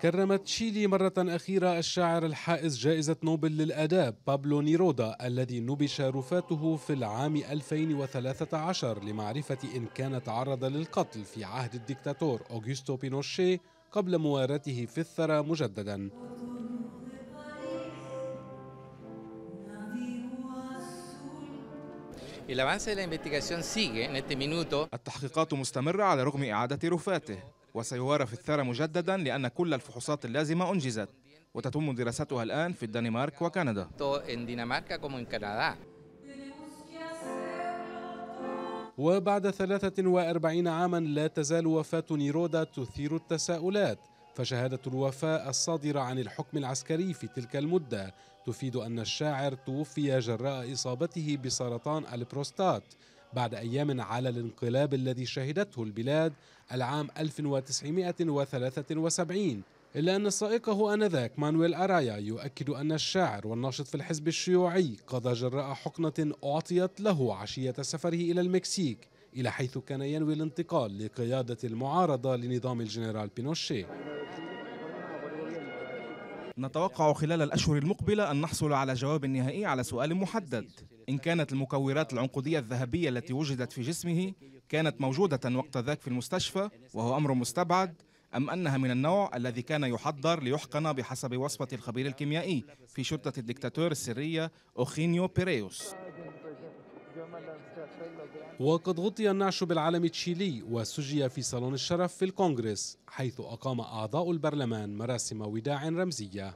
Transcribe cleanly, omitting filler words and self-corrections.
كرمت تشيلي مرة أخيرة الشاعر الحائز جائزة نوبل للآداب بابلو نيرودا الذي نبش رفاته في العام 2013 لمعرفة إن كان تعرض للقتل في عهد الدكتاتور أوغوستو بينوشيه قبل موارته في الثرى مجددا. التحقيقات مستمرة على رغم إعادة رفاته، وسيوارى في الثرى مجددا لأن كل الفحوصات اللازمة أنجزت، وتتم دراستها الآن في الدنمارك وكندا. وبعد 43 عاما لا تزال وفاة نيرودا تثير التساؤلات، فشهادة الوفاة الصادرة عن الحكم العسكري في تلك المدة تفيد أن الشاعر توفي جراء إصابته بسرطان البروستات بعد أيام على الانقلاب الذي شهدته البلاد العام 1973. إلا أن سائقه آنذاك مانويل أرايا يؤكد أن الشاعر والناشط في الحزب الشيوعي قضى جراء حقنة أعطيت له عشية سفره إلى المكسيك، إلى حيث كان ينوي الانتقال لقيادة المعارضة لنظام الجنرال بينوشيه. نتوقع خلال الأشهر المقبلة أن نحصل على جواب نهائي على سؤال محدد: إن كانت المكورات العنقودية الذهبية التي وجدت في جسمه كانت موجودة وقت ذاك في المستشفى وهو أمر مستبعد، أم أنها من النوع الذي كان يحضر ليحقن بحسب وصفة الخبير الكيميائي في شرطة الدكتاتور السرية أوخينيو بيريوس. وقد غطي النعش بالعلم التشيلي وسجي في صالون الشرف في الكونغرس، حيث أقام أعضاء البرلمان مراسم وداع رمزية.